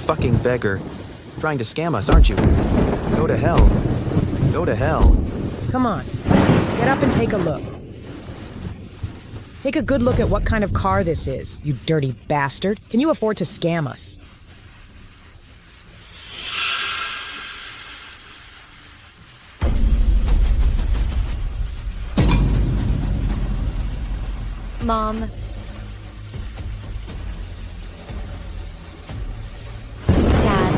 fucking beggar. Trying to scam us, aren't you? Go to hell. Go to hell. Come on, get up and take a look. Take a good look at what kind of car this is, you dirty bastard. Can you afford to scam us? Mom. Dad.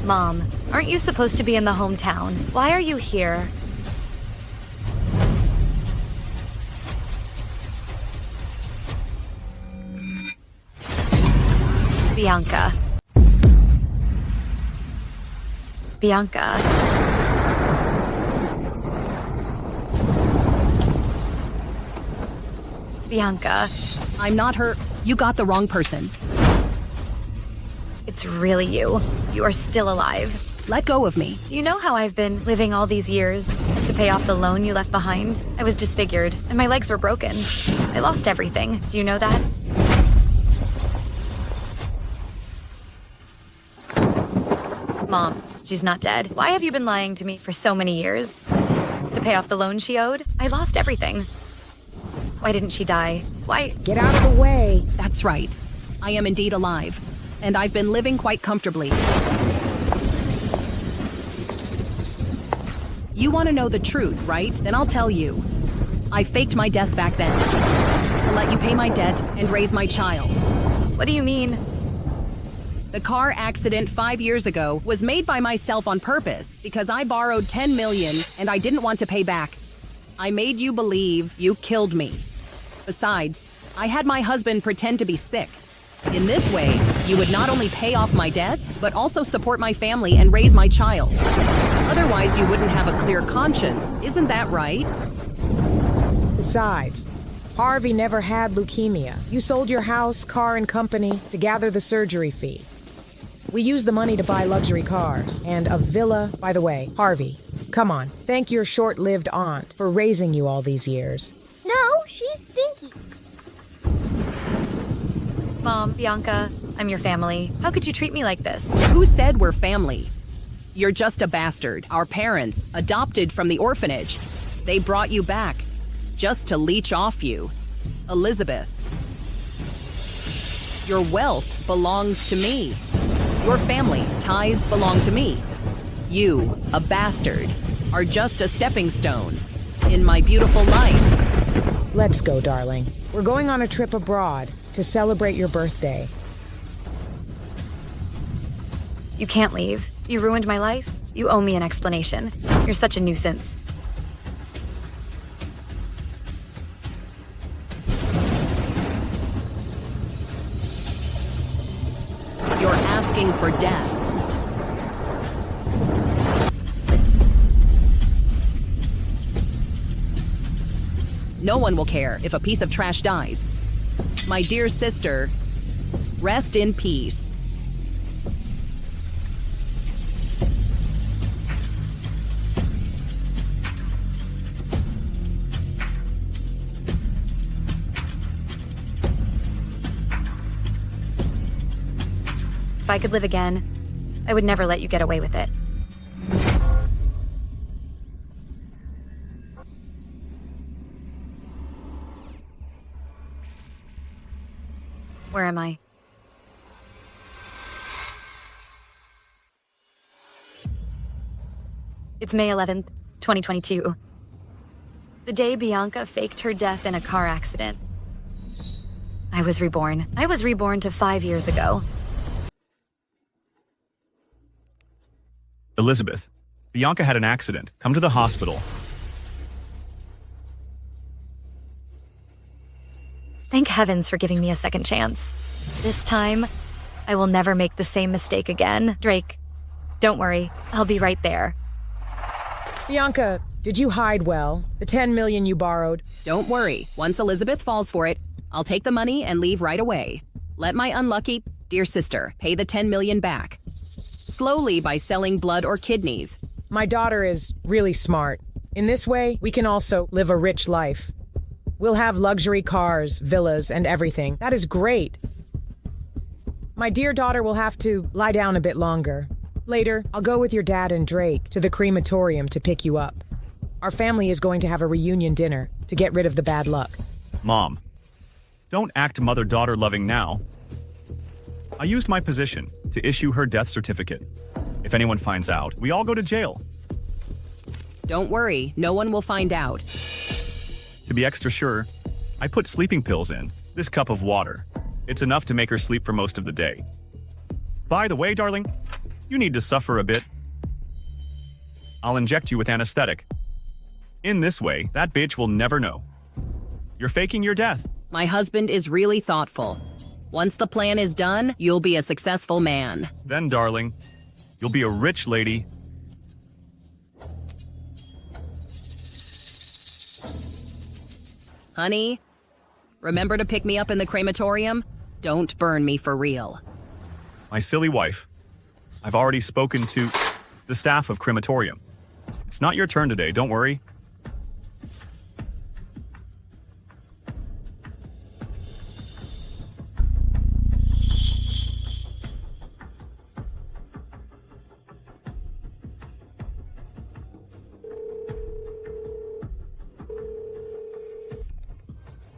Mom, aren't you supposed to be in the hometown? Why are you here? Bianca. Bianca. Bianca. I'm not her. You got the wrong person. It's really you. You are still alive. Let go of me. Do you know how I've been living all these years to pay off the loan you left behind? I was disfigured, and my legs were broken. I lost everything. Do you know that? Mom, she's not dead. Why have you been lying to me for so many years? To pay off the loan she owed? I lost everything. Why didn't she die? Why? Get out of the way. That's right. I am indeed alive, and I've been living quite comfortably. You want to know the truth, right? Then I'll tell you. I faked my death back then to let you pay my debt and raise my child. What do you mean? The car accident 5 years ago was made by myself on purpose because I borrowed 10 million and I didn't want to pay back. I made you believe you killed me. Besides, I had my husband pretend to be sick. In this way, you would not only pay off my debts, but also support my family and raise my child. Otherwise, you wouldn't have a clear conscience. Isn't that right? Besides, Harvey never had leukemia. You sold your house, car, and company to gather the surgery fee. We used the money to buy luxury cars and a villa. By the way, Harvey, come on, thank your short-lived aunt for raising you all these years. No, she's stinky. Mom, Bianca, I'm your family. How could you treat me like this? Who said we're family? You're just a bastard. Our parents, adopted from the orphanage. They brought you back, just to leech off you. Elizabeth. Your wealth belongs to me. Your family ties belong to me. You, a bastard, are just a stepping stone in my beautiful life. Let's go, darling. We're going on a trip abroad to celebrate your birthday. You can't leave. You ruined my life. You owe me an explanation. You're such a nuisance. You're asking for death. No one will care if a piece of trash dies. My dear sister, rest in peace. If I could live again, I would never let you get away with it. Where am I? It's May 11th, 2022. The day Bianca faked her death in a car accident. I was reborn. I was reborn to 5 years ago. Elizabeth, Bianca had an accident. Come to the hospital. Thank heavens for giving me a second chance. This time, I will never make the same mistake again. Drake, don't worry. I'll be right there. Bianca, did you hide well? The 10 million you borrowed? Don't worry. Once Elizabeth falls for it, I'll take the money and leave right away. Let my unlucky, dear sister, pay the 10 million back. Slowly by selling blood or kidneys. My daughter is really smart. In this way, we can also live a rich life. We'll have luxury cars, villas, and everything. That is great. My dear daughter will have to lie down a bit longer. Later, I'll go with your dad and Drake to the crematorium to pick you up. Our family is going to have a reunion dinner to get rid of the bad luck. Mom, don't act mother-daughter loving now. I used my position to issue her death certificate. If anyone finds out, we all go to jail. Don't worry, no one will find out. To be extra sure, I put sleeping pills in this cup of water. It's enough to make her sleep for most of the day. By the way, darling, you need to suffer a bit. I'll inject you with anesthetic. In this way, that bitch will never know. You're faking your death. My husband is really thoughtful. Once the plan is done, you'll be a successful man. Then, darling, you'll be a rich lady. Honey, remember to pick me up in the crematorium? Don't burn me for real. My silly wife. I've already spoken to the staff of crematorium. It's not your turn today, don't worry.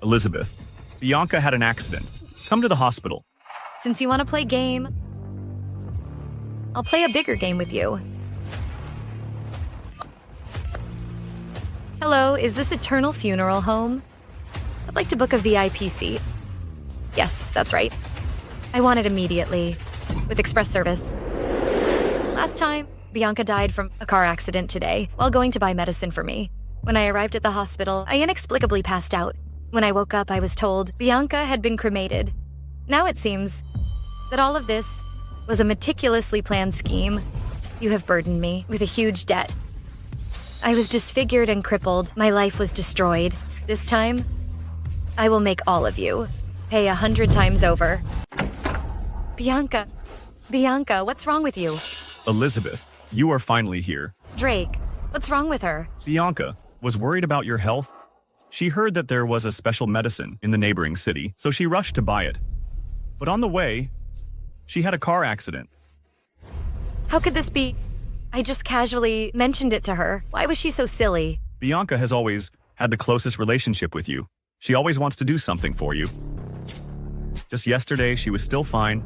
Elizabeth, Bianca had an accident. Come to the hospital. Since you want to play game, I'll play a bigger game with you. Hello, is this Eternal Funeral Home? I'd like to book a VIP seat. Yes, that's right. I want it immediately, with express service. Last time, Bianca died from a car accident today while going to buy medicine for me. When I arrived at the hospital, I inexplicably passed out. When I woke up, I was told Bianca had been cremated. Now it seems that all of this was a meticulously planned scheme. You have burdened me with a huge debt. I was disfigured and crippled. My life was destroyed. This time, I will make all of you pay 100 times over. Bianca, what's wrong with you? Elizabeth, you are finally here. Drake, what's wrong with her? Bianca was worried about your health. She heard that there was a special medicine in the neighboring city, so she rushed to buy it. But on the way, she had a car accident. How could this be? I just casually mentioned it to her. Why was she so silly? Bianca has always had the closest relationship with you. She always wants to do something for you. Just yesterday, she was still fine.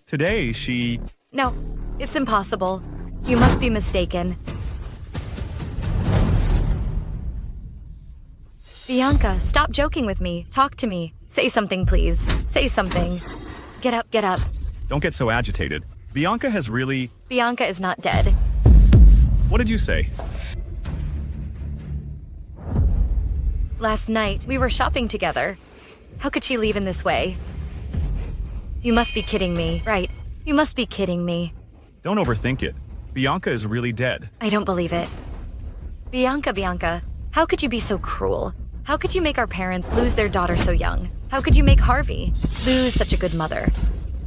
Today, she... No, it's impossible. You must be mistaken. Bianca, stop joking with me. Talk to me. Say something, please. Say something. Get up, get up. Don't get so agitated. Bianca has really... Bianca is not dead. What did you say? Last night, we were shopping together. How could she leave in this way? You must be kidding me, right? You must be kidding me. Don't overthink it. Bianca is really dead. I don't believe it. Bianca, how could you be so cruel? How could you make our parents lose their daughter so young? How could you make Harvey lose such a good mother?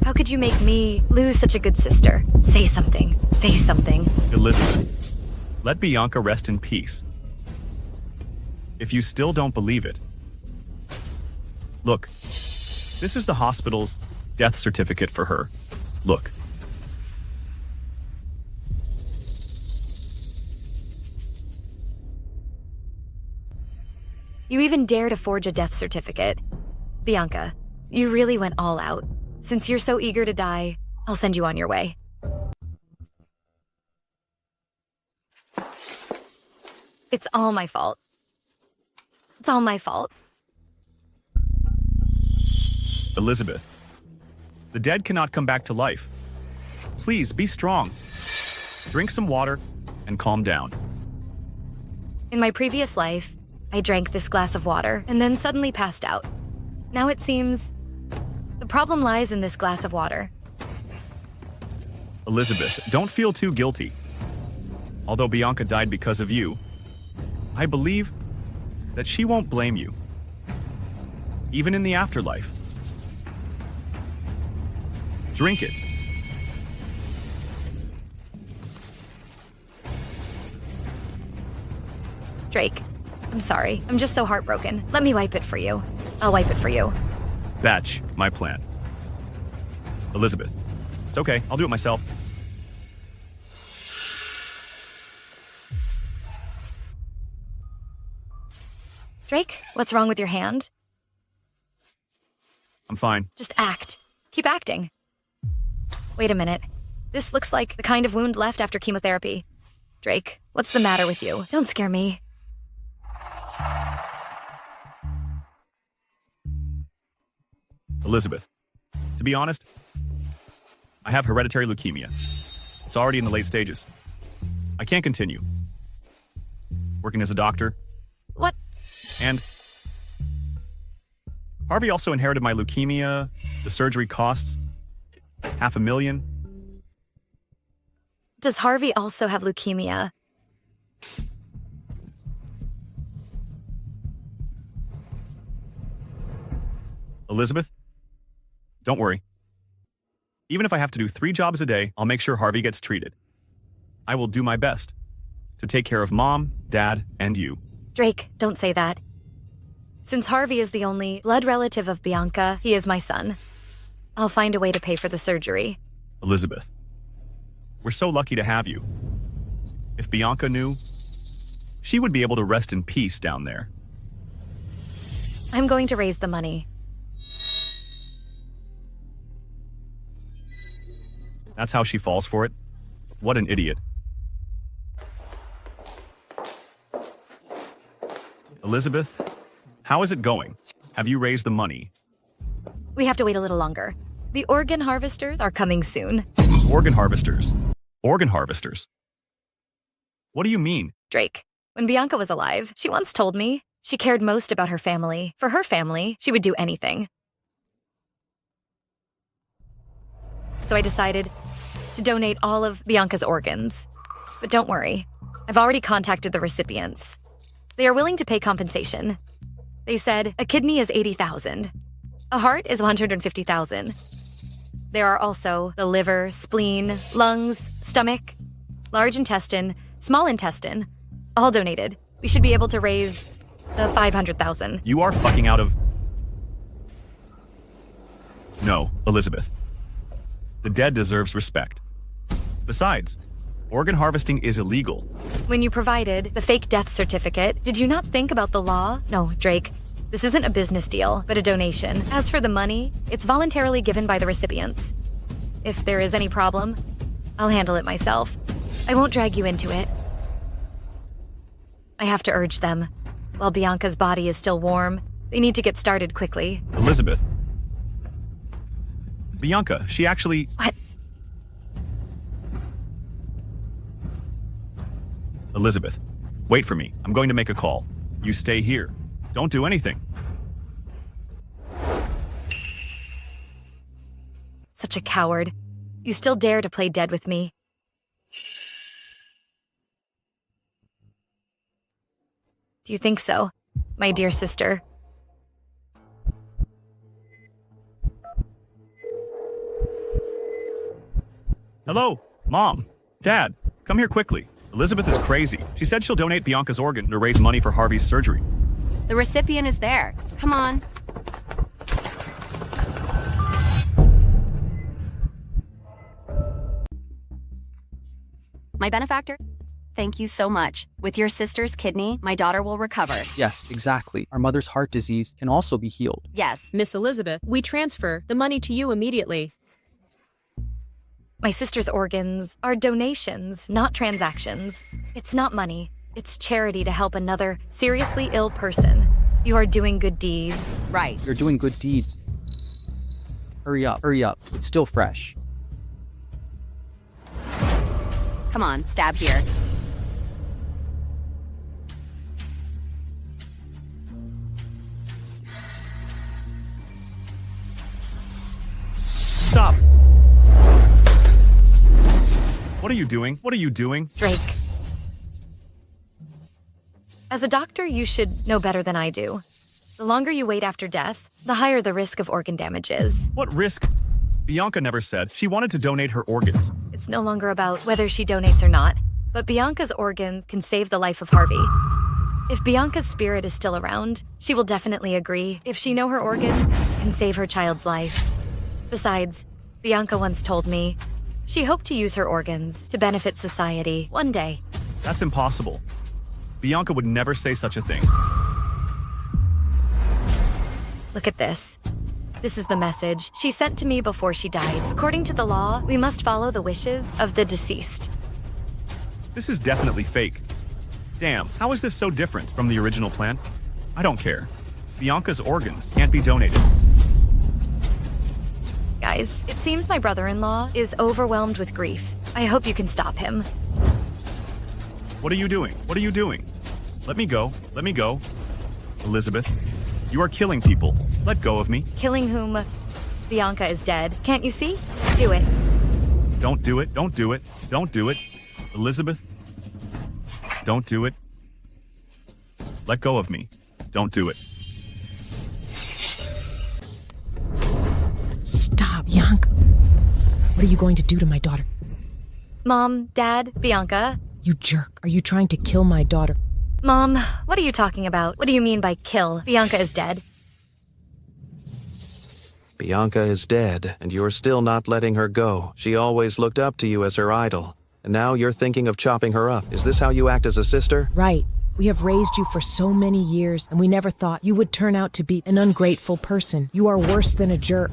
How could you make me lose such a good sister? Say something. Say something. Elizabeth, let Bianca rest in peace. If you still don't believe it, look, this is the hospital's death certificate for her. Look. You even dare to forge a death certificate. Bianca, you really went all out. Since you're so eager to die, I'll send you on your way. It's all my fault. It's all my fault. Elizabeth, the dead cannot come back to life. Please be strong. Drink some water and calm down. In my previous life, I drank this glass of water and then suddenly passed out. Now it seems the problem lies in this glass of water. Elizabeth, don't feel too guilty. Although Bianca died because of you, I believe that she won't blame you, even in the afterlife. Drink it. Drake, I'm sorry. I'm just so heartbroken. Let me wipe it for you. I'll wipe it for you. That's my plan. Elizabeth. It's okay. I'll do it myself. Drake, what's wrong with your hand? I'm fine. Just act. Keep acting. Wait a minute. This looks like the kind of wound left after chemotherapy. Drake, what's the matter with you? Don't scare me. Elizabeth. To be honest, I have hereditary leukemia. It's already in the late stages. I can't continue. Working as a doctor. What? And Harvey also inherited my leukemia. The surgery costs $500,000. Does Harvey also have leukemia? Elizabeth, don't worry. Even if I have to do 3 jobs a day, I'll make sure Harvey gets treated. I will do my best to take care of Mom, Dad, and you. Drake, don't say that. Since Harvey is the only blood relative of Bianca, he is my son. I'll find a way to pay for the surgery. Elizabeth, we're so lucky to have you. If Bianca knew, she would be able to rest in peace down there. I'm going to raise the money. That's how she falls for it? What an idiot. Elizabeth, how is it going? Have you raised the money? We have to wait a little longer. The organ harvesters are coming soon. Organ harvesters. Organ harvesters. What do you mean? Drake, when Bianca was alive, she once told me she cared most about her family. For her family, she would do anything. So I decided to donate all of Bianca's organs. But don't worry, I've already contacted the recipients. They are willing to pay compensation. They said a kidney is $80,000. A heart is $150,000. There are also the liver, spleen, lungs, stomach, large intestine, small intestine, all donated. We should be able to raise the $500,000. You are fucking out of... No, Elizabeth. The dead deserves respect. Besides, organ harvesting is illegal. When you provided the fake death certificate, did you not think about the law? No, Drake. This isn't a business deal, but a donation. As for the money, it's voluntarily given by the recipients. If there is any problem, I'll handle it myself. I won't drag you into it. I have to urge them. While Bianca's body is still warm, they need to get started quickly. Elizabeth. Bianca, she actually... What? Elizabeth, wait for me. I'm going to make a call. You stay here. Don't do anything. Such a coward. You still dare to play dead with me. Do you think so, my dear sister? Hello? Mom? Dad? Come here quickly. Elizabeth is crazy. She said she'll donate Bianca's organ to raise money for Harvey's surgery. The recipient is there. Come on. My benefactor? Thank you so much. With your sister's kidney, my daughter will recover. Yes, exactly. Our mother's heart disease can also be healed. Yes. Miss Elizabeth, we transfer the money to you immediately. My sister's organs are donations, not transactions. It's not money. It's charity to help another seriously ill person. You are doing good deeds. Right. You're doing good deeds. Hurry up, hurry up. It's still fresh. Come on, stab here. Stop! What are you doing? What are you doing? Drake. As a doctor, you should know better than I do. The longer you wait after death, the higher the risk of organ damage is. What risk? Bianca never said she wanted to donate her organs. It's no longer about whether she donates or not, but Bianca's organs can save the life of Harvey. If Bianca's spirit is still around, she will definitely agree if she know her organs can save her child's life. Besides, Bianca once told me she hoped to use her organs to benefit society one day. That's impossible. Bianca would never say such a thing. Look at this. This is the message she sent to me before she died. According to the law, we must follow the wishes of the deceased. This is definitely fake. Damn, how is this so different from the original plan? I don't care. Bianca's organs can't be donated. Guys, it seems my brother-in-law is overwhelmed with grief. I hope you can stop him. What are you doing? What are you doing? Let me go. Let me go. Elizabeth, you are killing people. Let go of me. Killing whom? Bianca is dead. Can't you see? Do it. Don't do it. Don't do it. Don't do it. Elizabeth, don't do it. Let go of me. Don't do it. Stop, Bianca. What are you going to do to my daughter? Mom, Dad, Bianca. You jerk. Are you trying to kill my daughter? Mom, what are you talking about? What do you mean by kill? Bianca is dead. Bianca is dead, and you're still not letting her go. She always looked up to you as her idol. And now you're thinking of chopping her up. Is this how you act as a sister? Right. We have raised you for so many years, and we never thought you would turn out to be an ungrateful person. You are worse than a jerk.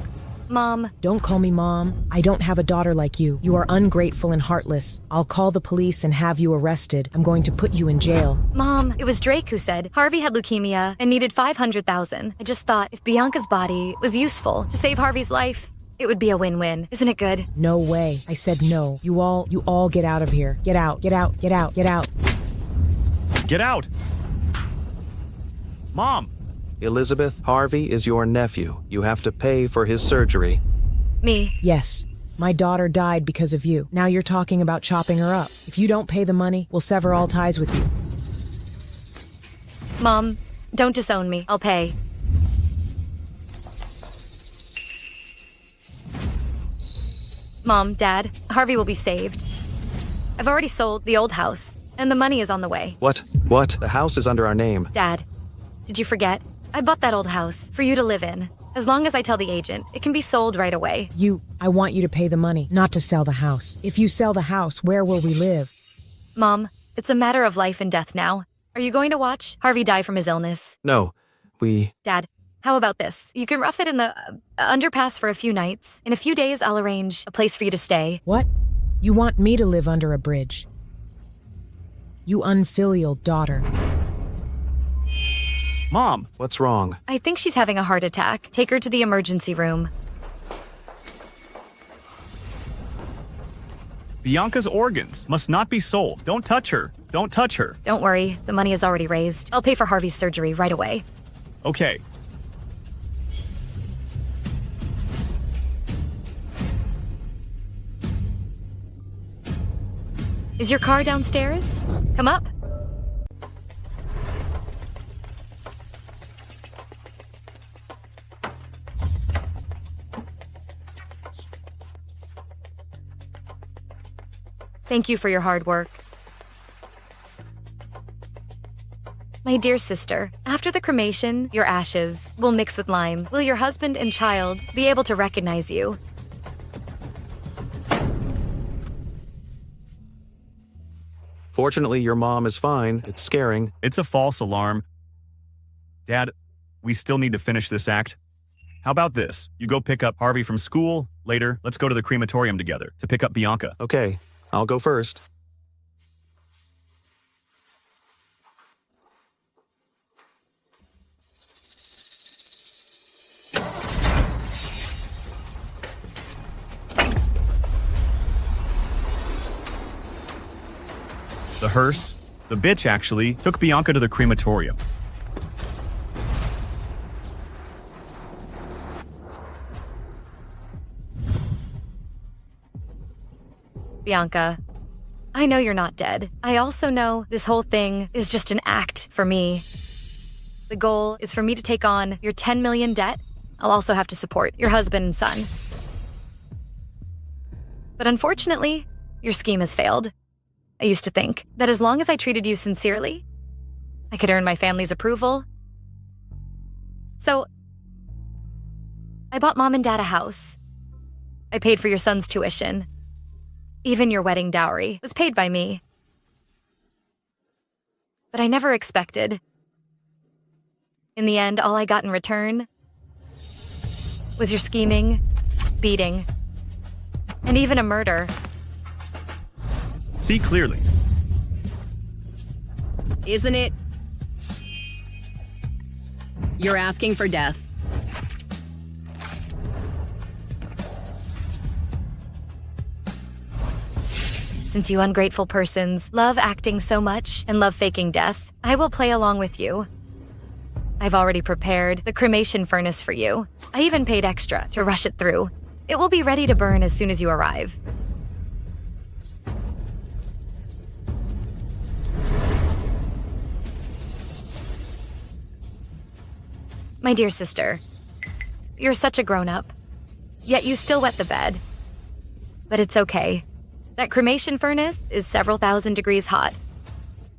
Mom. Don't call me Mom. I don't have a daughter like you. You are ungrateful and heartless. I'll call the police and have you arrested. I'm going to put you in jail. Mom, it was Drake who said Harvey had leukemia and needed $500,000. I just thought if Bianca's body was useful to save Harvey's life, it would be a win-win. Isn't it good? No way. I said no. You all get out of here. Get out, get out, get out, get out. Get out! Mom! Elizabeth, Harvey is your nephew. You have to pay for his surgery. Me. Yes. My daughter died because of you. Now you're talking about chopping her up. If you don't pay the money, we'll sever all ties with you. Mom, don't disown me. I'll pay. Mom, Dad, Harvey will be saved. I've already sold the old house, and the money is on the way. What? What? The house is under our name. Dad, did you forget? I bought that old house for you to live in. As long as I tell the agent, it can be sold right away. I want you to pay the money, not to sell the house. If you sell the house, where will we live? Mom, it's a matter of life and death now. Are you going to watch Harvey die from his illness? No, Dad, how about this? You can rough it in the underpass for a few nights. In a few days, I'll arrange a place for you to stay. What? You want me to live under a bridge? You unfilial daughter. Mom! What's wrong? I think she's having a heart attack. Take her to the emergency room. Bianca's organs must not be sold. Don't touch her. Don't touch her. Don't worry, the money is already raised. I'll pay for Harvey's surgery right away. Okay. Is your car downstairs? Come up. Thank you for your hard work. My dear sister, after the cremation, your ashes will mix with lime. Will your husband and child be able to recognize you? Fortunately, your mom is fine. It's scaring. It's a false alarm. Dad, we still need to finish this act. How about this? You go pick up Harvey from school. Later, let's go to the crematorium together to pick up Bianca. Okay, I'll go first. The hearse, the bitch actually, took Bianca to the crematorium. Bianca, I know you're not dead. I also know this whole thing is just an act for me. The goal is for me to take on your 10 million debt. I'll also have to support your husband and son. But unfortunately, your scheme has failed. I used to think that as long as I treated you sincerely, I could earn my family's approval. So, I bought Mom and Dad a house. I paid for your son's tuition. Even your wedding dowry was paid by me. But I never expected. In the end, all I got in return was your scheming, beating, and even a murder. See clearly. Isn't it? You're asking for death. Since you ungrateful persons love acting so much and love faking death, I will play along with you. I've already prepared the cremation furnace for you. I even paid extra to rush it through. It will be ready to burn as soon as you arrive. My dear sister, you're such a grown-up, yet you still wet the bed. But it's okay. That cremation furnace is several thousand degrees hot.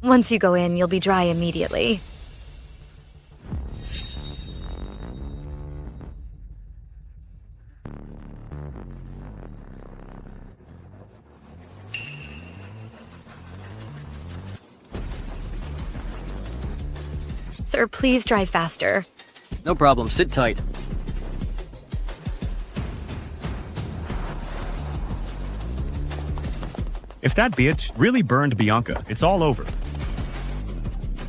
Once you go in, you'll be dry immediately. Sir, please drive faster. No problem, sit tight. If that bitch really burned Bianca, it's all over.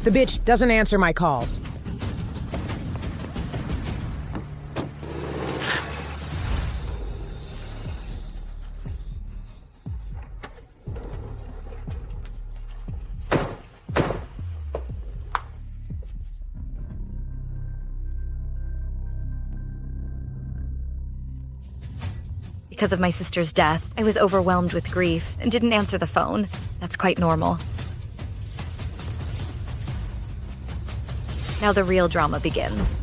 The bitch doesn't answer my calls. Because of my sister's death, I was overwhelmed with grief and didn't answer the phone. That's quite normal. Now the real drama begins.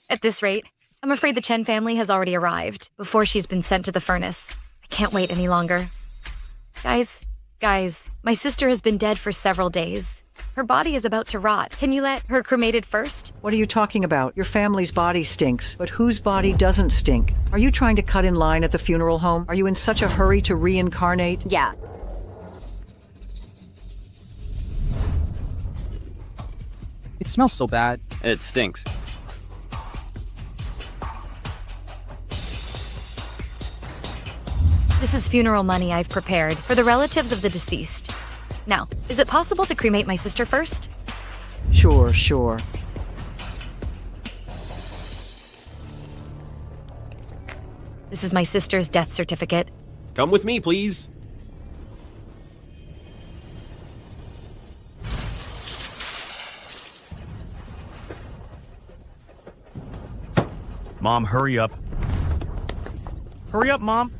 At this rate, I'm afraid the Chen family has already arrived before she's been sent to the furnace. I can't wait any longer. Guys, my sister has been dead for several days. Her body is about to rot. Can you let her cremated first? What are you talking about? Your family's body stinks, but whose body doesn't stink? Are you trying to cut in line at the funeral home? Are you in such a hurry to reincarnate? Yeah. It smells so bad. It stinks. This is funeral money I've prepared for the relatives of the deceased. Now, is it possible to cremate my sister first? Sure. This is my sister's death certificate. Come with me, please. Mom, hurry up. Hurry up, Mom.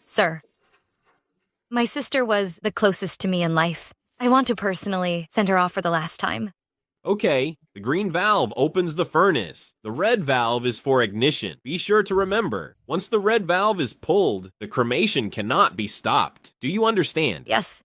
Sir, my sister was the closest to me in life. I want to personally send her off for the last time. Okay, the green valve opens the furnace. The red valve is for ignition. Be sure to remember, once the red valve is pulled, the cremation cannot be stopped. Do you understand? Yes.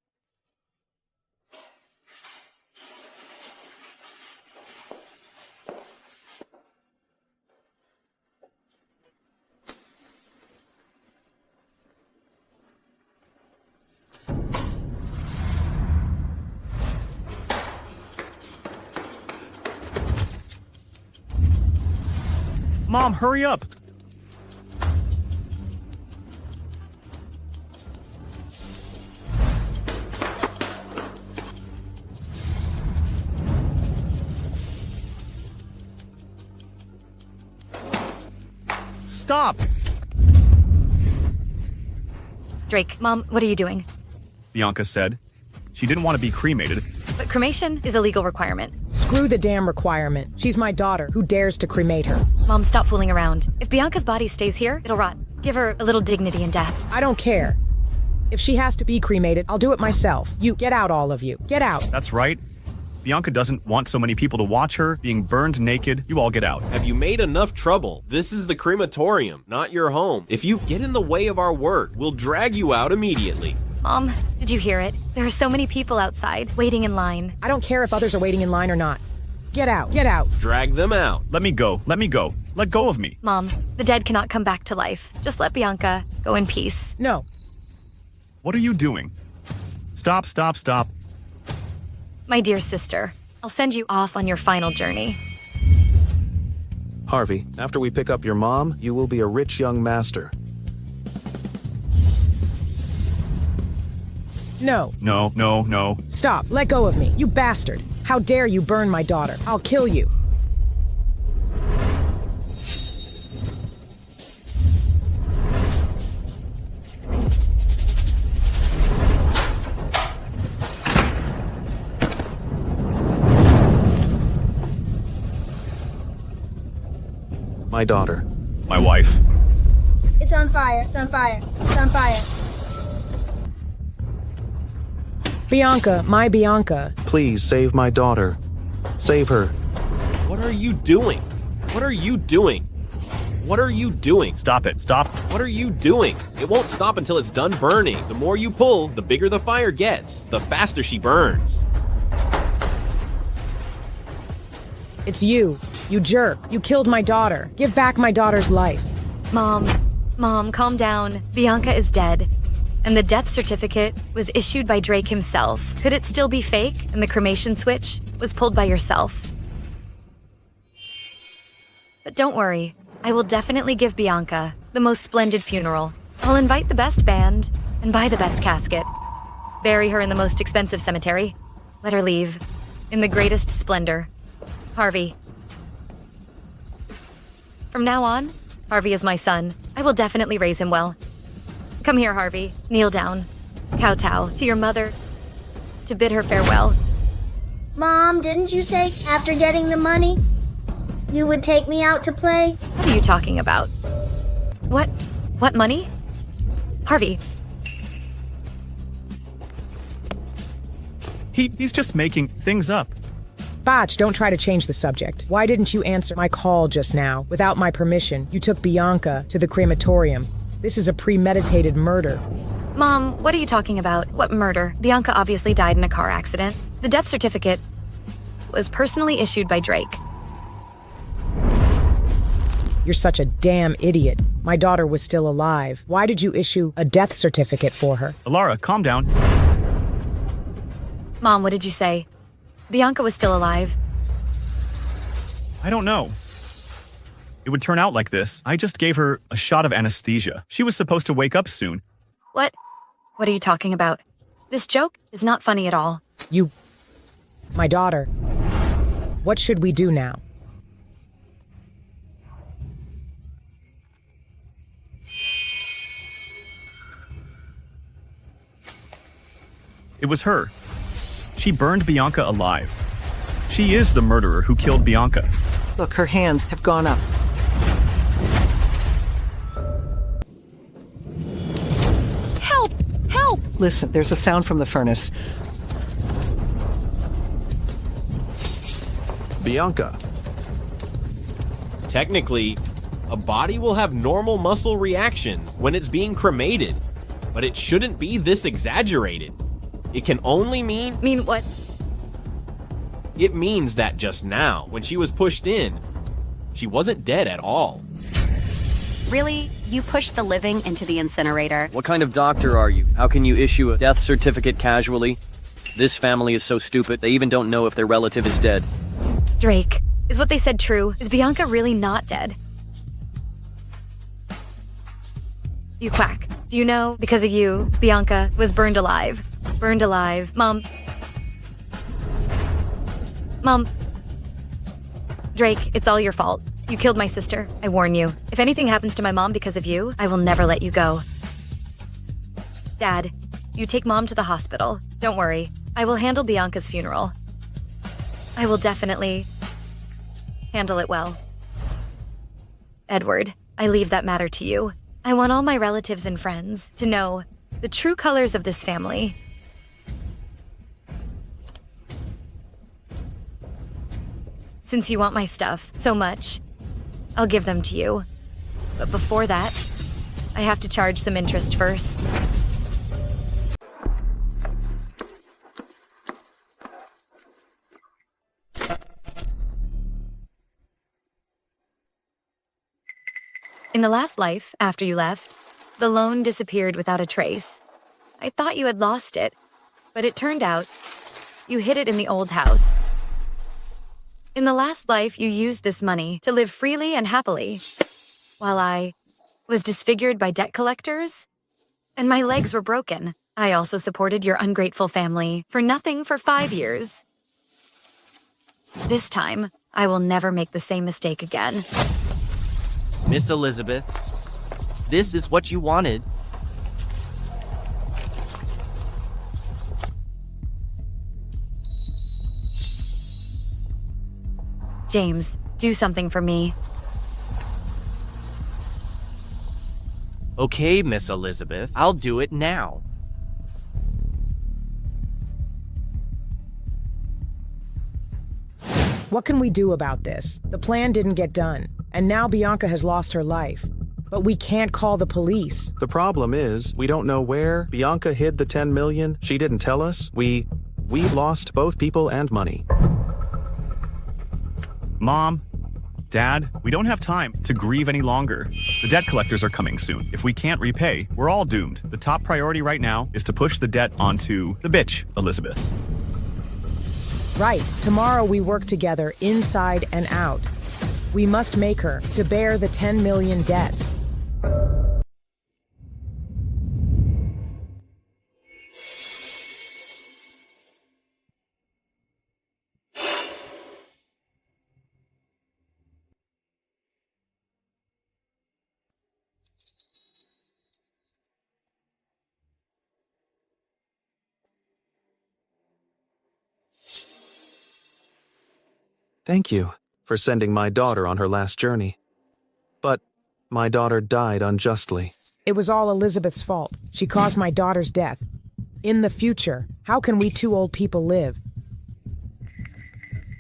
Mom, hurry up. Stop! Drake, Mom, what are you doing? Bianca said. She didn't want to be cremated. But cremation is a legal requirement. Screw the damn requirement. She's my daughter. Who dares to cremate her? Mom, stop fooling around. If Bianca's body stays here, it'll rot. Give her a little dignity in death. I don't care. If she has to be cremated, I'll do it myself. You, get out, all of you. Get out. That's right. Bianca doesn't want so many people to watch her being burned naked. You all get out. Have you made enough trouble? This is the crematorium, not your home. If you get in the way of our work, we'll drag you out immediately. Mom, did you hear it? There are so many people outside, waiting in line. I don't care if others are waiting in line or not. Get out. Get out. Drag them out. Let me go. Let me go. Let go of me. Mom, the dead cannot come back to life. Just let Bianca go in peace. No. What are you doing? Stop, stop, stop. My dear sister, I'll send you off on your final journey. Harvey, after we pick up your mom, you will be a rich young master. No. No, no, no. Stop. Let go of me. You bastard. How dare you burn my daughter? I'll kill you. My daughter. My wife. It's on fire. It's on fire. It's on fire. Bianca, my Bianca. Please save my daughter. Save her. What are you doing? What are you doing? What are you doing? Stop it. Stop. What are you doing? It won't stop until it's done burning. The more you pull, the bigger the fire gets, the faster she burns. It's you. You jerk. You killed my daughter. Give back my daughter's life. Mom, calm down. Bianca is dead. And the death certificate was issued by Drake himself. Could it still be fake and the cremation switch was pulled by yourself? But don't worry. I will definitely give Bianca the most splendid funeral. I'll invite the best band and buy the best casket. Bury her in the most expensive cemetery. Let her leave in the greatest splendor. Harvey. From now on, Harvey is my son. I will definitely raise him well. Come here, Harvey. Kneel down. Kowtow to your mother to bid her farewell. Mom, didn't you say after getting the money, you would take me out to play? What are you talking about? What money? Harvey. He's just making things up. Botch, don't try to change the subject. Why didn't you answer my call just now? Without my permission, you took Bianca to the crematorium. This is a premeditated murder. Mom, what are you talking about? What murder? Bianca obviously died in a car accident. The death certificate was personally issued by Drake. You're such a damn idiot. My daughter was still alive. Why did you issue a death certificate for her? Alara, calm down. Mom, what did you say? Bianca was still alive. I don't know. It would turn out like this. I just gave her a shot of anesthesia. She was supposed to wake up soon. What? What are you talking about? This joke is not funny at all. My daughter. What should we do now? It was her. She burned Bianca alive. She is the murderer who killed Bianca. Look, her hands have gone up. Help! Help! Listen, there's a sound from the furnace. Bianca. Technically, a body will have normal muscle reactions when it's being cremated, but it shouldn't be this exaggerated. It can only mean... Mean what? It means that just now, when she was pushed in, she wasn't dead at all. Really? You pushed the living into the incinerator? What kind of doctor are you? How can you issue a death certificate casually? This family is so stupid, they even don't know if their relative is dead. Drake, is what they said true? Is Bianca really not dead? You quack. Do you know, because of you, Bianca was burned alive? Burned alive. Mom. Drake, it's all your fault. You killed my sister. I warn you. If anything happens to my mom because of you, I will never let you go. Dad, you take Mom to the hospital. Don't worry. I will handle Bianca's funeral. I will definitely handle it well. Edward, I leave that matter to you. I want all my relatives and friends to know the true colors of this family. Since you want my stuff so much, I'll give them to you. But before that, I have to charge some interest first. In the last life, after you left, the loan disappeared without a trace. I thought you had lost it, but it turned out you hid it in the old house. In the last life, you used this money to live freely and happily, while I was disfigured by debt collectors, and my legs were broken. I also supported your ungrateful family for nothing for 5 years. This time, I will never make the same mistake again. Miss Elizabeth, this is what you wanted. James, do something for me. Okay, Miss Elizabeth, I'll do it now. What can we do about this? The plan didn't get done, and now Bianca has lost her life. But we can't call the police. The problem is, we don't know where Bianca hid the 10 million. She didn't tell us. We've lost both people and money. Mom, Dad, we don't have time to grieve any longer. The debt collectors are coming soon. If we can't repay, we're all doomed. The top priority right now is to push the debt onto the bitch, Elizabeth. Right. Tomorrow we work together inside and out. We must make her to bear the 10 million debt. Thank you for sending my daughter on her last journey. But my daughter died unjustly. It was all Elizabeth's fault. She caused my daughter's death. In the future, how can we two old people live?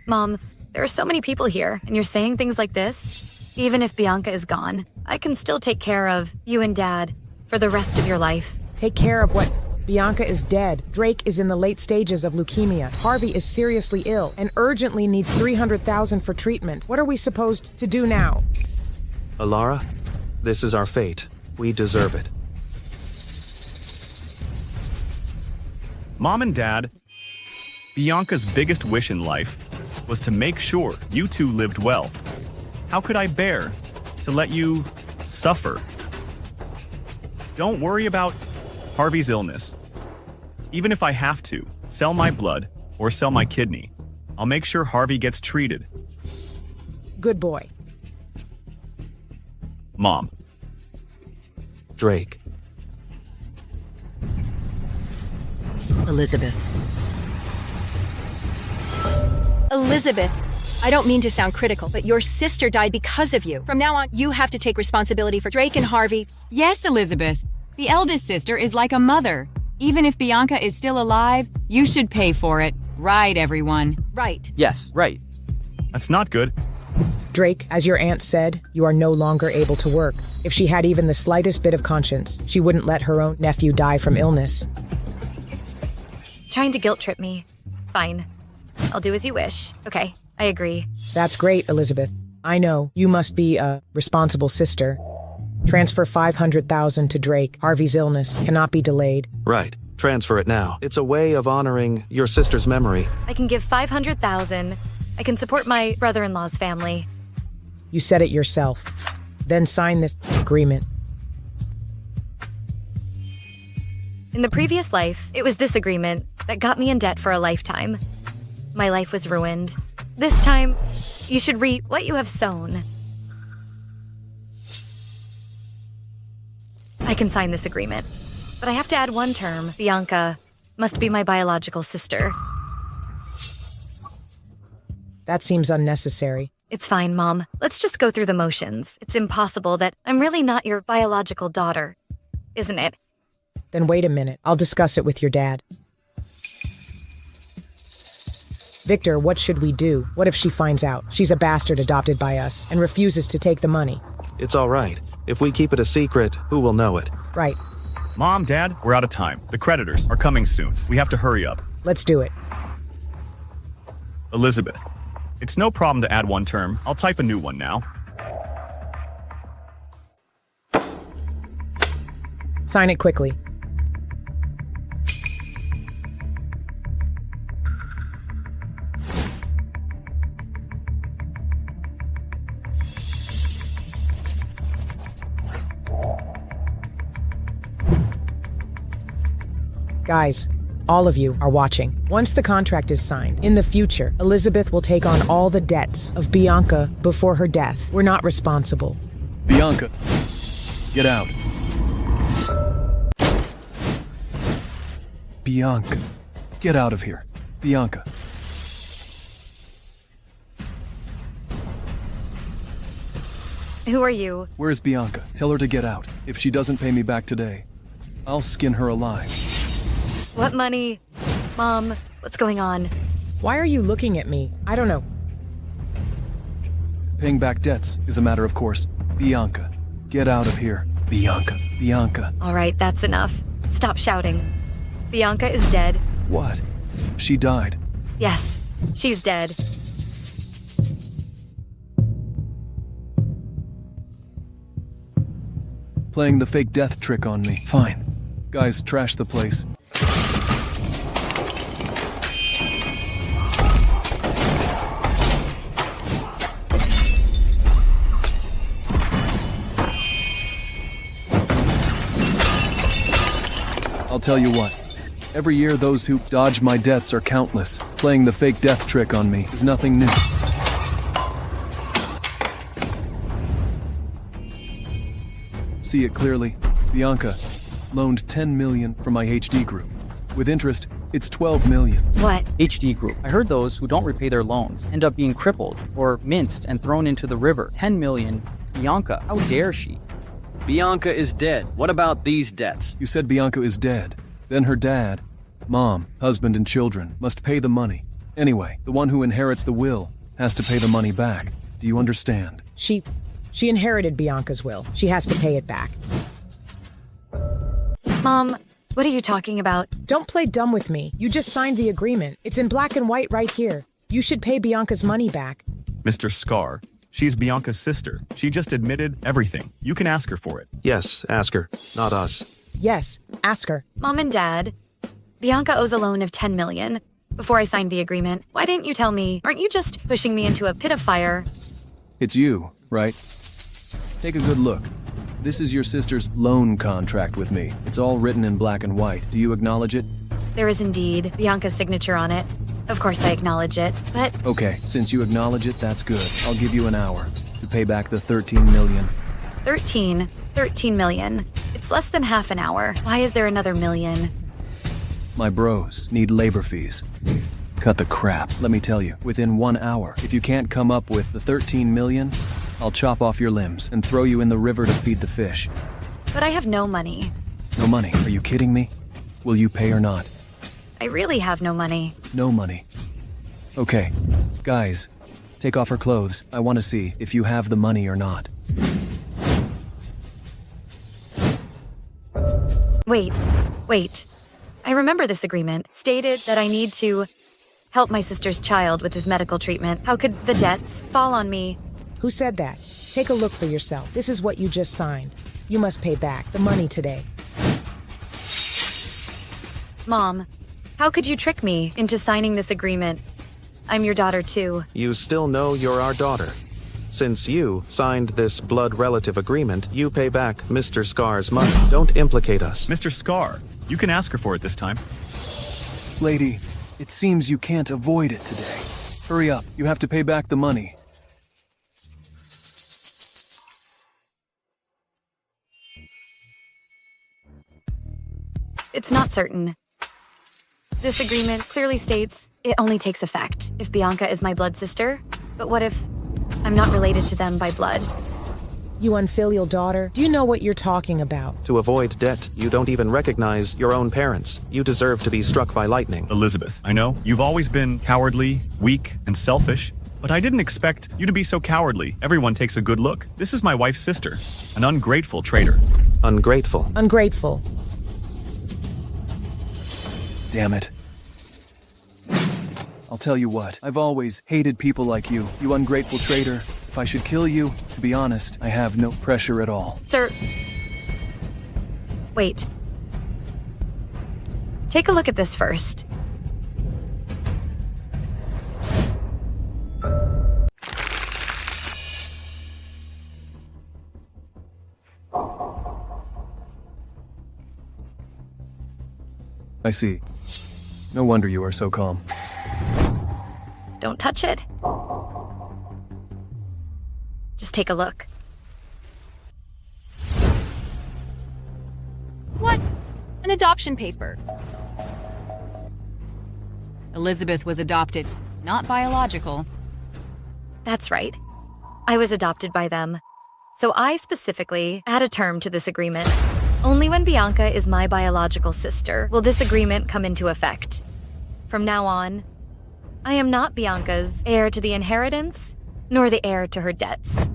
Mom, there are so many people here, and you're saying things like this? Even if Bianca is gone, I can still take care of you and Dad for the rest of your life. Take care of what? Bianca is dead. Drake is in the late stages of leukemia. Harvey is seriously ill and urgently needs $300,000 for treatment. What are we supposed to do now? Alara, this is our fate. We deserve it. Mom and Dad, Bianca's biggest wish in life was to make sure you two lived well. How could I bear to let you suffer? Don't worry about Harvey's illness. Even if I have to sell my blood or sell my kidney, I'll make sure Harvey gets treated. Good boy. Mom. Drake. Elizabeth. Elizabeth, I don't mean to sound critical, but your sister died because of you. From now on, you have to take responsibility for Drake and Harvey. Yes, Elizabeth. The eldest sister is like a mother. Even if Bianca is still alive, you should pay for it. Right, everyone. Right. Yes, right. That's not good. Drake, as your aunt said, you are no longer able to work. If she had even the slightest bit of conscience, she wouldn't let her own nephew die from illness. Trying to guilt trip me. Fine. I'll do as you wish. Okay, I agree. That's great, Elizabeth. I know, you must be a responsible sister. Transfer $500,000 to Drake. Harvey's illness cannot be delayed. Right. Transfer it now. It's a way of honoring your sister's memory. I can give $500,000. I can support my brother-in-law's family. You said it yourself. Then sign this agreement. In the previous life, it was this agreement that got me in debt for a lifetime. My life was ruined. This time, you should reap what you have sown. I can sign this agreement, but I have to add one term. Bianca must be my biological sister. That seems unnecessary. It's fine, Mom. Let's just go through the motions. It's impossible that I'm really not your biological daughter, isn't it? Then wait a minute. I'll discuss it with your dad. Victor, what should we do? What if she finds out she's a bastard adopted by us and refuses to take the money? It's all right. If we keep it a secret, who will know it? Right. Mom, Dad, we're out of time. The creditors are coming soon. We have to hurry up. Let's do it. Elizabeth, it's no problem to add one term. I'll type a new one now. Sign it quickly. Guys, all of you are watching. Once the contract is signed, in the future, Elizabeth will take on all the debts of Bianca before her death. We're not responsible. Bianca, get out. Bianca, get out of here. Bianca. Who are you? Where's Bianca? Tell her to get out. If she doesn't pay me back today, I'll skin her alive. What money? Mom, what's going on? Why are you looking at me? I don't know. Paying back debts is a matter of course. Bianca, get out of here. Bianca, Bianca. All right, that's enough. Stop shouting. Bianca is dead. What? She died. Yes, she's dead. Playing the fake death trick on me. Fine. Guys, trash the place. I'll tell you what. Every year, those who dodge my debts are countless. Playing the fake death trick on me is nothing new. See it clearly. Bianca loaned 10 million from my HD group. With interest, it's 12 million. What? HD group. I heard those who don't repay their loans end up being crippled or minced and thrown into the river. 10 million. Bianca, how dare she? Bianca is dead. What about these debts? You said Bianca is dead. Then her dad, mom, husband, and children must pay the money. Anyway, the one who inherits the will has to pay the money back. Do you understand? She inherited Bianca's will. She has to pay it back. Mom, what are you talking about? Don't play dumb with me. You just signed the agreement. It's in black and white right here. You should pay Bianca's money back. Mr. Scar, she's Bianca's sister. She just admitted everything. You can ask her for it. Yes, ask her, not us. Yes, ask her. Mom and Dad, Bianca owes a loan of 10 million. Before I signed the agreement, why didn't you tell me? Aren't you just pushing me into a pit of fire? It's you, right? Take a good look. This is your sister's loan contract with me. It's all written in black and white. Do you acknowledge it? There is indeed Bianca's signature on it. Of course I acknowledge it, but... Okay, since you acknowledge it, that's good. I'll give you an hour to pay back the 13 million. 13 million. It's less than half an hour. Why is there another million? My bros need labor fees. Cut the crap. Let me tell you, within 1 hour, if you can't come up with the 13 million, I'll chop off your limbs and throw you in the river to feed the fish. But I have no money. No money? Are you kidding me? Will you pay or not? I really have no money. No money. Okay. Guys, take off her clothes. I want to see if you have the money or not. Wait. I remember this agreement stated that I need to help my sister's child with his medical treatment. How could the debts fall on me? Who said that? Take a look for yourself. This is what you just signed. You must pay back the money today. Mom, how could you trick me into signing this agreement? I'm your daughter too. You still know you're our daughter. Since you signed this blood relative agreement, you pay back Mr. Scar's money. Don't implicate us. Mr. Scar, you can ask her for it this time. Lady, it seems you can't avoid it today. Hurry up. You have to pay back the money. It's not certain. This agreement clearly states it only takes effect if Bianca is my blood sister. But what if I'm not related to them by blood? You unfilial daughter. Do you know what you're talking about? To avoid debt, you don't even recognize your own parents. You deserve to be struck by lightning. Elizabeth, I know you've always been cowardly, weak, and selfish, but I didn't expect you to be so cowardly. Everyone takes a good look. This is my wife's sister, an ungrateful traitor. Ungrateful. Ungrateful. Damn it. I'll tell you what, I've always hated people like you ungrateful traitor. If I should kill you, to be honest, I have no pressure at all. Sir. Wait. Take a look at this first. I see. No wonder you are so calm. Don't touch it. Just take a look. What? An adoption paper. Elizabeth was adopted, not biological. That's right. I was adopted by them. So I specifically add a term to this agreement. Only when Bianca is my biological sister will this agreement come into effect. From now on, I am not Bianca's heir to the inheritance, nor the heir to her debts.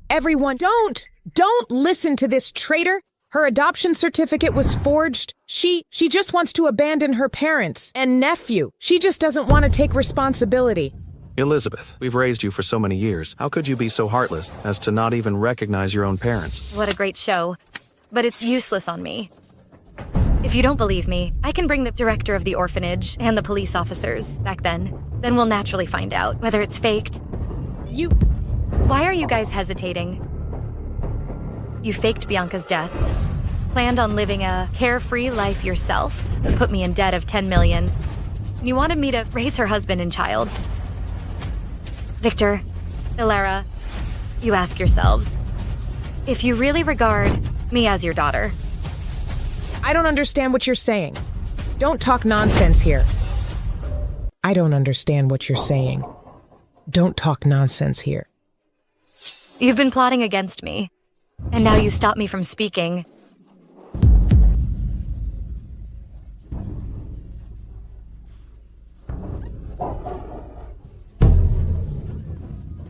Everyone, don't listen to this traitor. Her adoption certificate was forged. She just wants to abandon her parents and nephew. She just doesn't want to take responsibility. Elizabeth, we've raised you for so many years. How could you be so heartless as to not even recognize your own parents? What a great show. But it's useless on me. If you don't believe me, I can bring the director of the orphanage and the police officers back then. Then we'll naturally find out whether it's faked. Why are you guys hesitating? You faked Bianca's death, planned on living a carefree life yourself, and put me in debt of 10 million. You wanted me to raise her husband and child. Victor, Ilara, you ask yourselves, if you really regard me as your daughter. I don't understand what you're saying. Don't talk nonsense here. I don't understand what you're saying. Don't talk nonsense here. You've been plotting against me, and now you stop me from speaking.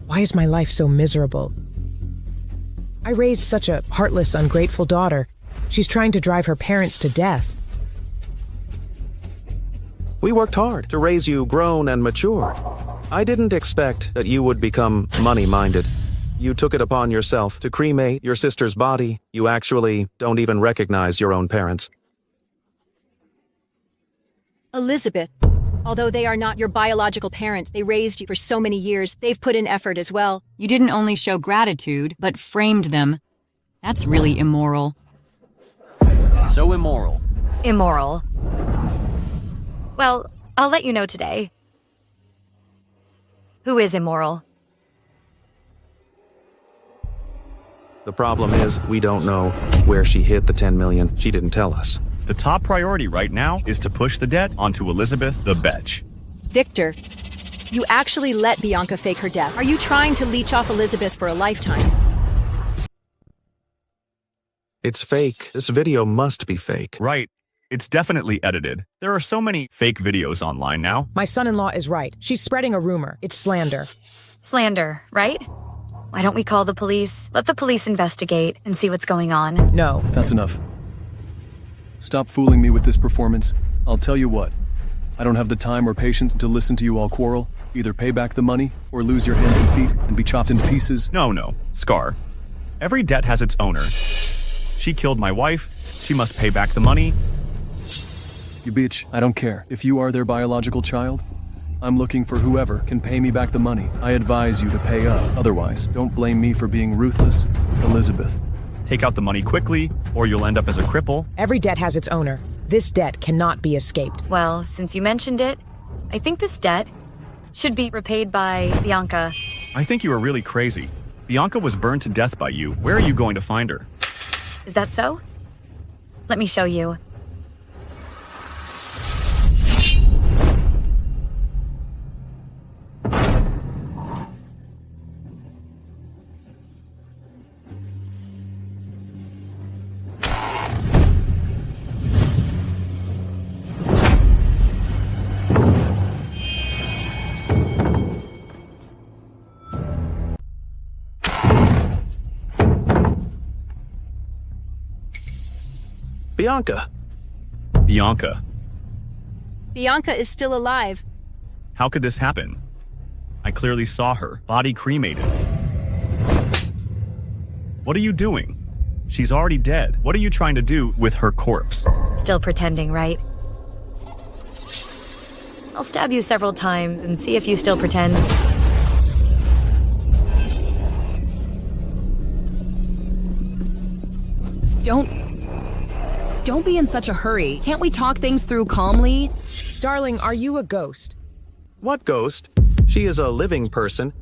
Why is my life so miserable? I raised such a heartless, ungrateful daughter. She's trying to drive her parents to death. We worked hard to raise you grown and mature. I didn't expect that you would become money-minded. You took it upon yourself to cremate your sister's body. You actually don't even recognize your own parents. Elizabeth, although they are not your biological parents, they raised you for so many years. They've put in effort as well. You didn't only show gratitude, but framed them. That's really immoral. So immoral. Immoral. Well, I'll let you know today. Who is immoral? The problem is, we don't know where she hid the 10 million. She didn't tell us. The top priority right now is to push the debt onto Elizabeth the Betch. Victor, you actually let Bianca fake her death. Are you trying to leech off Elizabeth for a lifetime? It's fake. This video must be fake. Right. It's definitely edited. There are so many fake videos online now. My son-in-law is right. She's spreading a rumor. It's slander. Slander, right? Why don't we call the police? Let the police investigate and see what's going on. No. That's enough. Stop fooling me with this performance. I'll tell you what. I don't have the time or patience to listen to you all quarrel. Either pay back the money or lose your hands and feet and be chopped into pieces. No, Scar. Every debt has its owner. She killed my wife. She must pay back the money. You bitch, I don't care. If you are their biological child, I'm looking for whoever can pay me back the money. I advise you to pay up. Otherwise, don't blame me for being ruthless. Elizabeth. Take out the money quickly, or you'll end up as a cripple. Every debt has its owner. This debt cannot be escaped. Well, since you mentioned it, I think this debt should be repaid by Bianca. I think you are really crazy. Bianca was burned to death by you. Where are you going to find her? Is that so? Let me show you. Bianca! Bianca, Bianca is still alive. how could this happen? I clearly saw her, body cremated. What are you doing? She's already dead. What are you trying to do with her corpse? Still pretending, right? I'll stab you several times and see if you still pretend. Don't be in such a hurry. Can't we talk things through calmly? Darling, are you a ghost? What ghost? She is a living person.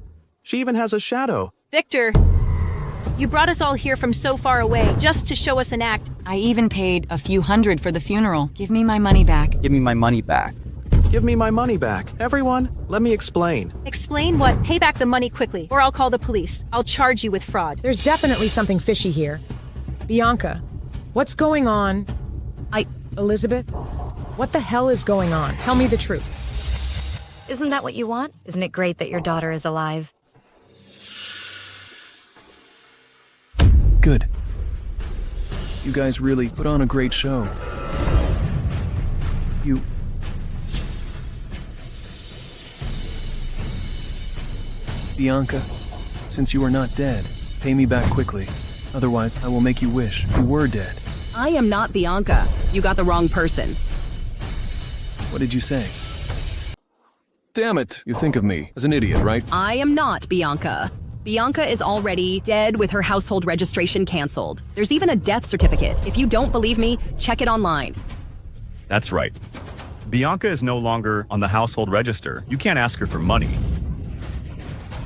She even has a shadow. Victor, you brought us all here from so far away just to show us an act. I even paid a few hundred for the funeral. Give me my money back. Give me my money back. Give me my money back. Everyone, let me explain. Explain what? Pay back the money quickly, or I'll call the police. I'll charge you with fraud. There's definitely something fishy here. Bianca, what's going on? Elizabeth, what the hell is going on? Tell me the truth. Isn't that what you want? Isn't it great that your daughter is alive? Good. You guys really put on a great show. You... Bianca, since you are not dead, pay me back quickly. Otherwise, I will make you wish you were dead. I am not Bianca. You got the wrong person. What did you say? Damn it! You think of me as an idiot, right? I am not Bianca. Bianca is already dead with her household registration canceled. There's even a death certificate. If you don't believe me, check it online. That's right. Bianca is no longer on the household register. You can't ask her for money.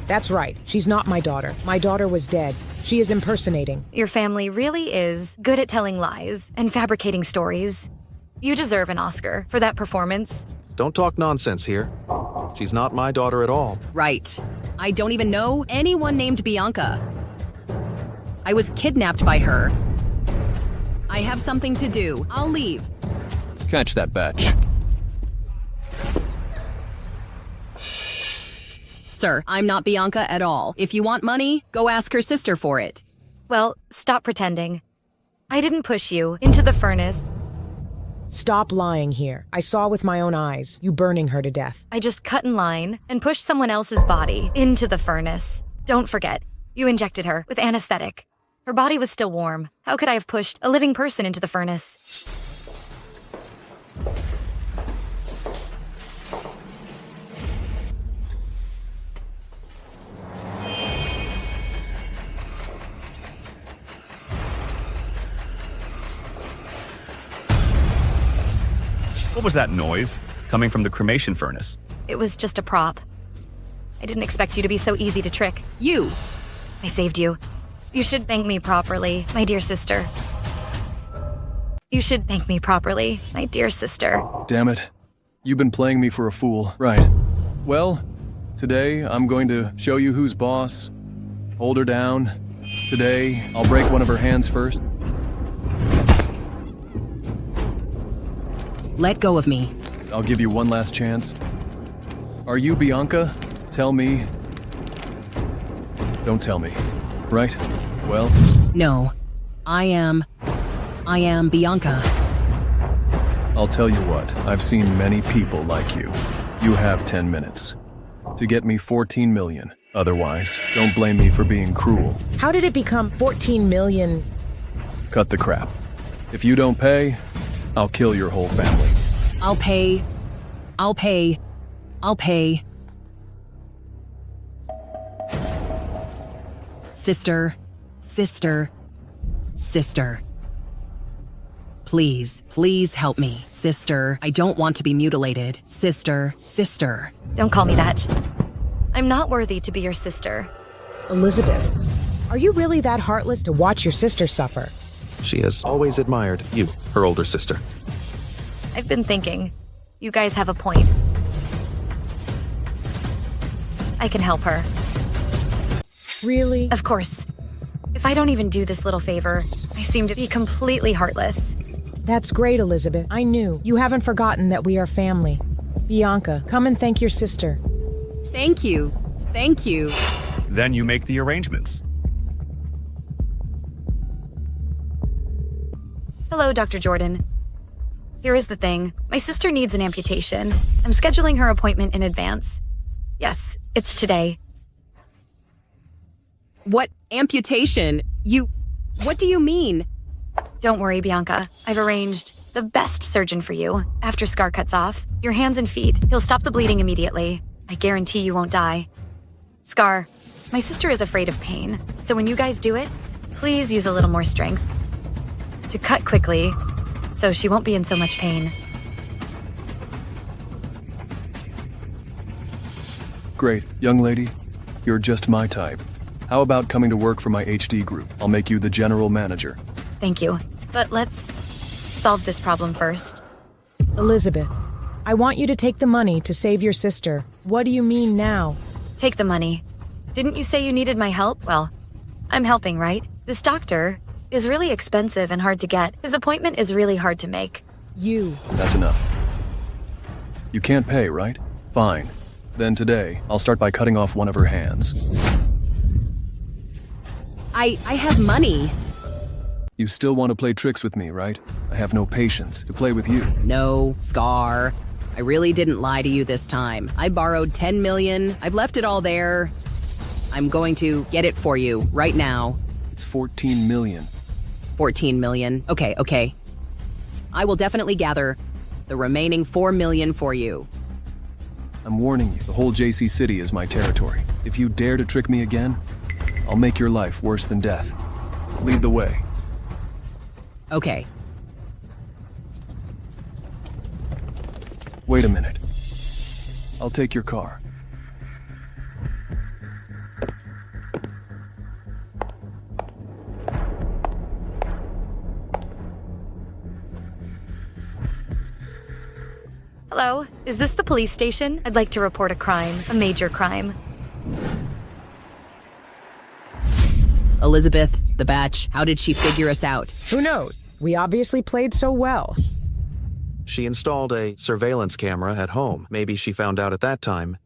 That's right. She's not my daughter. My daughter was dead. She is impersonating. Your family really is good at telling lies and fabricating stories. You deserve an Oscar for that performance. Don't talk nonsense here. She's not my daughter at all. Right. I don't even know anyone named Bianca. I was kidnapped by her. I have something to do. I'll leave. Catch that batch. Sir, I'm not Bianca at all. If you want money, go ask her sister for it. Well, stop pretending. I didn't push you into the furnace. Stop lying here. I saw with my own eyes you burning her to death. I just cut in line and pushed someone else's body into the furnace. Don't forget, you injected her with anesthetic. Her body was still warm. How could I have pushed a living person into the furnace? What was that noise coming from the cremation furnace? It was just a prop. I didn't expect you to be so easy to trick. You! I saved you. You should thank me properly, my dear sister. You should thank me properly, my dear sister. Damn it. You've been playing me for a fool. Right. Well, today I'm going to show you who's boss. Hold her down. Today, I'll break one of her hands first. Let go of me. I'll give you one last chance. Are you Bianca? Tell me. Don't tell me. Right? Well? No. I am Bianca. I'll tell you what. I've seen many people like you. You have 10 minutes to get me 14 million. Otherwise, don't blame me for being cruel. How did it become 14 million? Cut the crap. If you don't pay, I'll kill your whole family. I'll pay. Sister. Please help me. Sister, I don't want to be mutilated. Sister. Don't call me that. I'm not worthy to be your sister. Elizabeth, are you really that heartless to watch your sister suffer? She has always admired you, her older sister. I've been thinking. You guys have a point. I can help her. Really? Of course. If I don't even do this little favor, I seem to be completely heartless. That's great, Elizabeth. I knew. You haven't forgotten that we are family. Bianca, come and thank your sister. Thank you. Then you make the arrangements. Hello, Dr. Jordan. Here is the thing. My sister needs an amputation. I'm scheduling her appointment in advance. Yes, it's today. What amputation? What do you mean? Don't worry, Bianca. I've arranged the best surgeon for you. After Scar cuts off your hands and feet, he'll stop the bleeding immediately. I guarantee you won't die. Scar, my sister is afraid of pain, so when you guys do it, please use a little more strength to cut quickly so she won't be in so much pain. Great. Young lady, you're just my type. How about coming to work for my HD group? I'll make you the general manager. Thank you. But let's solve this problem first. Elizabeth, I want you to take the money to save your sister. What do you mean now? Take the money. Didn't you say you needed my help? Well, I'm helping, right? This doctor is really expensive and hard to get. His appointment is really hard to make. That's enough. You can't pay, right? Fine. Then today, I'll start by cutting off one of her hands. I have money. You still want to play tricks with me, right? I have no patience to play with you. No, Scar. I really didn't lie to you this time. I borrowed 10 million. I've left it all there. I'm going to get it for you right now. It's 14 million. 14 million. Okay. I will definitely gather the remaining 4 million for you. I'm warning you, the whole JC City is my territory. If you dare to trick me again, I'll make your life worse than death. Lead the way. Okay. Wait a minute. I'll take your car. Hello, is this the police station? I'd like to report a crime, a major crime. Elizabeth, the batch, how did she figure us out? Who knows? We obviously played so well. She installed a surveillance camera at home. Maybe she found out at that time.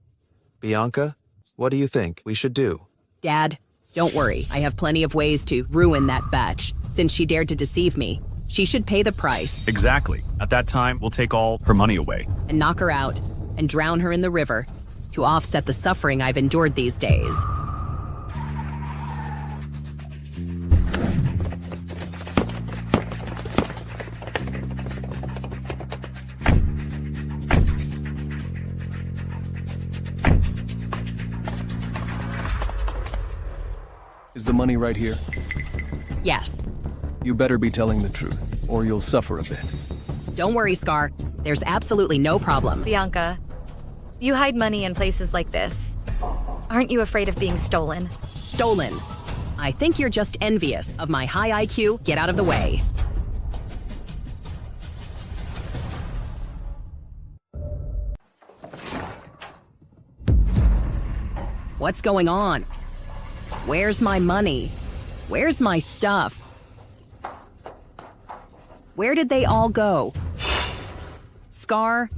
Bianca, what do you think we should do? Dad, don't worry. I have plenty of ways to ruin that batch. Since she dared to deceive me, she should pay the price. Exactly. At that time, we'll take all her money away. And knock her out and drown her in the river to offset the suffering I've endured these days. Is the money right here? Yes. You better be telling the truth, or you'll suffer a bit. Don't worry, Scar. There's absolutely no problem. Bianca, you hide money in places like this. Aren't you afraid of being stolen? Stolen. I think you're just envious of my high IQ. Get out of the way. What's going on? Where's my money? Where's my stuff? Where did they all go? Scar?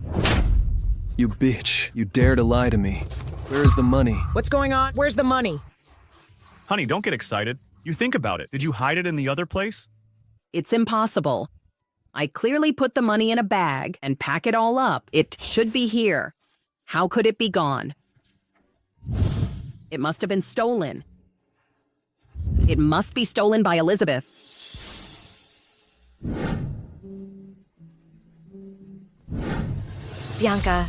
You bitch. You dare to lie to me. Where is the money? What's going on? Where's the money? Honey, don't get excited. You think about it. Did you hide it in the other place? It's impossible. I clearly put the money in a bag and pack it all up. It should be here. How could it be gone? It must have been stolen. It must be stolen by Elizabeth. Bianca,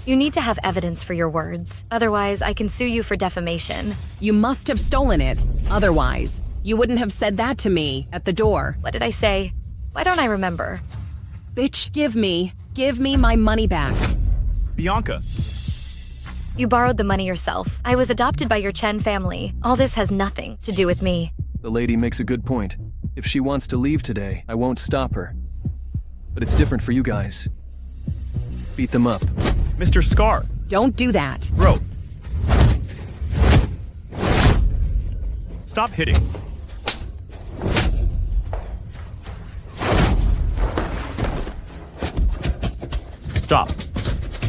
you need to have evidence for your words. Otherwise, I can sue you for defamation. You must have stolen it. Otherwise, you wouldn't have said that to me at the door. What did I say? Why don't I remember? Bitch, give me my money back. Bianca. You borrowed the money yourself. I was adopted by your Chen family. All this has nothing to do with me. The lady makes a good point. If she wants to leave today, I won't stop her. But it's different for you guys. Beat them up. Mr. Scar. Don't do that. Bro. Stop hitting. Stop.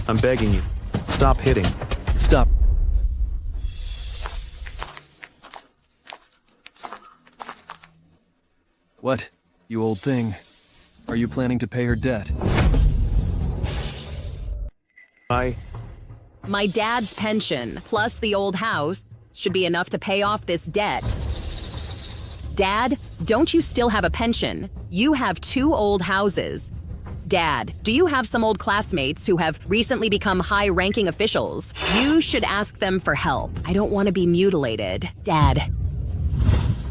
I'm begging you. Stop hitting. Stop. What? You old thing. Are you planning to pay her debt? My dad's pension, plus the old house, should be enough to pay off this debt. Dad, don't you still have a pension? You have 2 old houses. Dad, do you have some old classmates who have recently become high-ranking officials? You should ask them for help. I don't want to be mutilated. Dad.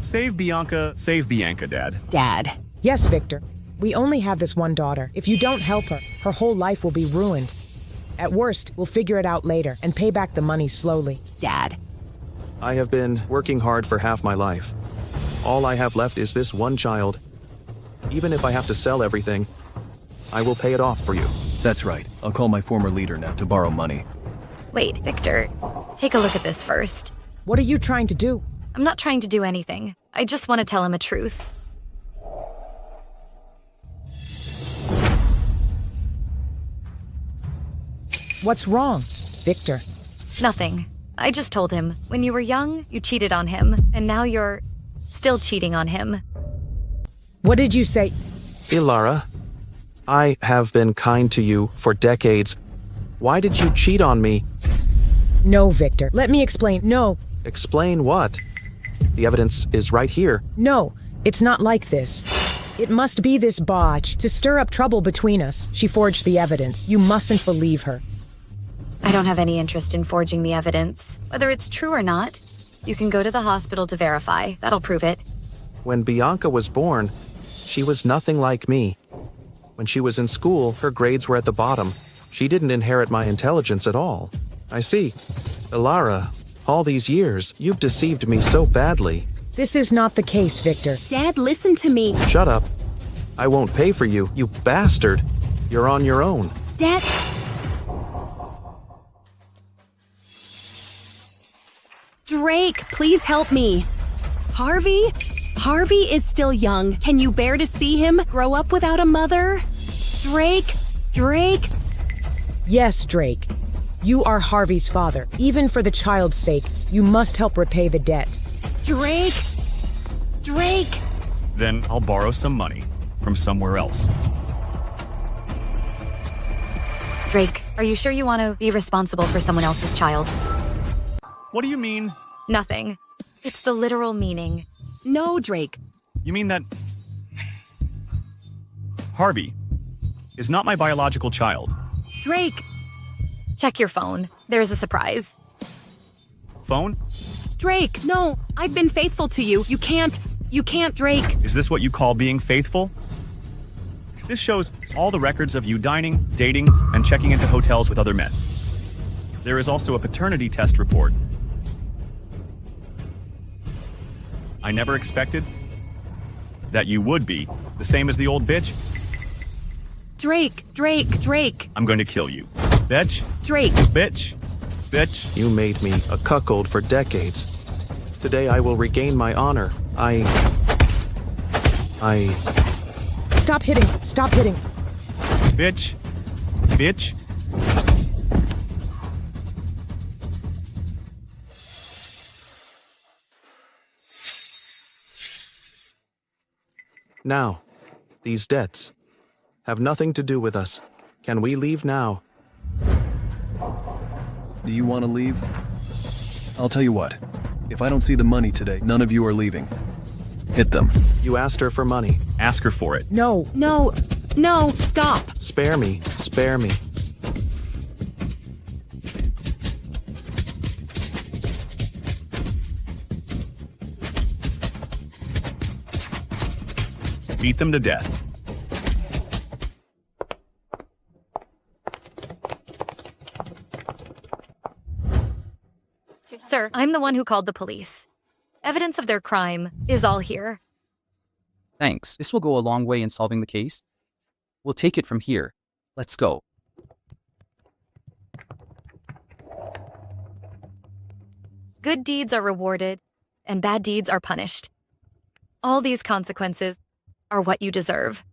Save Bianca, Dad. Dad. Yes, Victor. We only have this one daughter. If you don't help her, her whole life will be ruined. At worst, we'll figure it out later and pay back the money slowly. Dad. I have been working hard for half my life. All I have left is this one child. Even if I have to sell everything, I will pay it off for you. That's right. I'll call my former leader now to borrow money. Wait, Victor. Take a look at this first. What are you trying to do? I'm not trying to do anything. I just want to tell him a truth. What's wrong, Victor? Nothing. I just told him, when you were young, you cheated on him, and now you're still cheating on him. What did you say? Ilara, I have been kind to you for decades. Why did you cheat on me? No, Victor. Let me explain. No. Explain what? The evidence is right here. No, it's not like this. It must be this botch to stir up trouble between us. She forged the evidence. You mustn't believe her. I don't have any interest in forging the evidence. Whether it's true or not, you can go to the hospital to verify. That'll prove it. When Bianca was born, she was nothing like me. When she was in school, her grades were at the bottom. She didn't inherit my intelligence at all. I see. Ilara, all these years, you've deceived me so badly. This is not the case, Victor. Dad, listen to me. Shut up. I won't pay for you, you bastard. You're on your own. Dad... Drake, please help me. Harvey? Harvey is still young. Can you bear to see him grow up without a mother? Drake? Yes, Drake. You are Harvey's father. Even for the child's sake, you must help repay the debt. Drake! Then I'll borrow some money from somewhere else. Drake, are you sure you want to be responsible for someone else's child? What do you mean? Nothing. It's the literal meaning. No, Drake. You mean that Harvey is not my biological child? Drake! Check your phone. There's a surprise. Phone? Drake, no. I've been faithful to you. You can't, Drake. Is this what you call being faithful? This shows all the records of you dining, dating, and checking into hotels with other men. There is also a paternity test report. I never expected that you would be the same as the old bitch. Drake. I'm going to kill you. Bitch. Drake. Bitch. You made me a cuckold for decades. Today I will regain my honor. I... Stop hitting. Bitch. Now, these debts have nothing to do with us. Can we leave now? Do you want to leave? I'll tell you what. If I don't see the money today, none of you are leaving. Hit them. You asked her for money. Ask her for it. No, stop. Spare me. Beat them to death. Sir, I'm the one who called the police. Evidence of their crime is all here. Thanks. This will go a long way in solving the case. We'll take it from here. Let's go. Good deeds are rewarded, and bad deeds are punished. All these consequences are what you deserve.